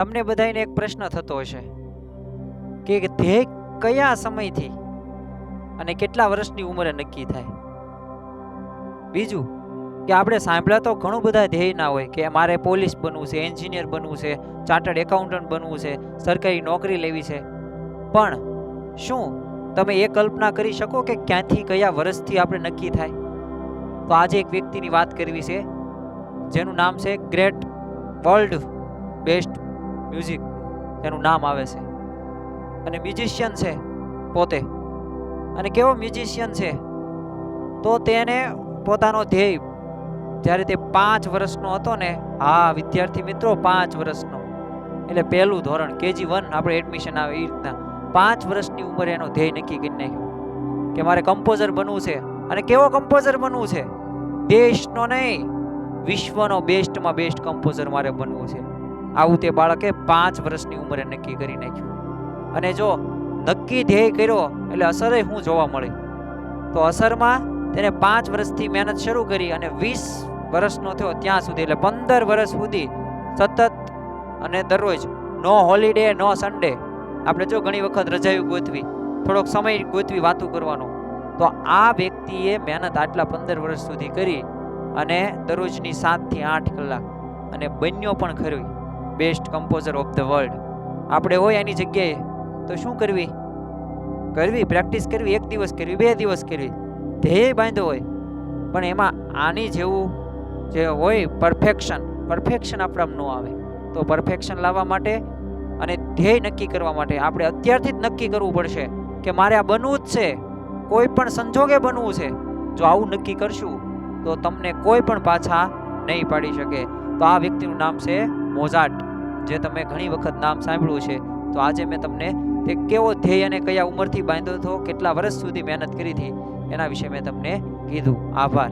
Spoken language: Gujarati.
તમને બધાને એક પ્રશ્ન થતો હશે કે ધ્યેય કયા સમયથી અને કેટલા વર્ષની ઉંમરે નક્કી થાય. બીજું કે આપણે સાંભળ્યા તો ઘણું બધા ધ્યેય ના હોય કે મારે પોલીસ બનવું છે, એન્જિનિયર બનવું છે, ચાર્ટર્ડ એકાઉન્ટન્ટ બનવું છે, સરકારી નોકરી લેવી છે. પણ શું તમે એ કલ્પના કરી શકો કે ક્યાંથી કયા વર્ષથી આપણે નક્કી થાય? તો આજે એક વ્યક્તિની વાત કરવી છે જેનું નામ છે ગ્રેટ વર્લ્ડ બેસ્ટ મ્યુઝિક, એનું નામ આવે છે. અને મ્યુઝિશિયન છે પોતે. અને કેવો મ્યુઝિશિયન છે તો તેને પોતાનો ધ્યેય જ્યારે તે 5 વર્ષનો હતો ને, હા વિદ્યાર્થી મિત્રો 5 વર્ષનો, એટલે પહેલું ધોરણ KG1 આપણે એડમિશન આવે એ રીતના 5 વર્ષની ઉંમરે એનો ધ્યેય નક્કી કરી નાખ્યો કે મારે કમ્પોઝર બનવું છે. અને કેવો કમ્પોઝર બનવું છે? દેશનો નહીં, વિશ્વનો બેસ્ટમાં બેસ્ટ કમ્પોઝર મારે બનવું છે. આવું તે બાળકે 5 વર્ષની ઉંમરે નક્કી કરી નાખ્યું. અને જો નક્કી ધ્યેય કર્યો એટલે અસર શું જોવા મળી? તો અસરમાં તેને 5 વર્ષથી મહેનત શરૂ કરી અને 20 વર્ષનો થયો ત્યાં સુધી, એટલે 15 વર્ષ સુધી સતત અને દરરોજ નો હોલિડે નો સન્ડે. આપણે જો ઘણી વખત રજાયું ગોતવી, થોડોક સમય ગોતવી વાતો કરવાનો, તો આ વ્યક્તિએ મહેનત આટલા 15 વર્ષ સુધી કરી અને દરરોજની 7 થી 8 કલાક, અને બન્યો પણ ખરી best composer of the world. આપણે હોય એની જગ્યાએ તો શું કરવી? પ્રેક્ટિસ કરવી, 1 દિવસ કરવી, 2 દિવસ કરવી, ધ્યેય બાંધ્યો હોય. પણ એમાં આની જેવું જે હોય પરફેક્શન આપણામાં ન આવે. તો પરફેક્શન લાવવા માટે અને ધ્યેય નક્કી કરવા માટે આપણે અત્યારથી જ નક્કી કરવું પડશે કે મારે આ બનવું જ છે, કોઈ પણ સંજોગે બનવું છે. જો આવું નક્કી કરશું તો તમને કોઈ પણ પાછા નહીં પાડી શકે. તો આ વ્યક્તિનું નામ છે મોઝાર્ટ, જે તમે ઘણી વખત નામ સાંભળ્યું છે. તો આજે મેં તમને તે કેવો ધ્યેય અને કયા ઉંમરથી બાંધ્યો હતો, કેટલા વર્ષ સુધી મહેનત કરી હતી, એના વિશે મેં તમને કીધું. આભાર.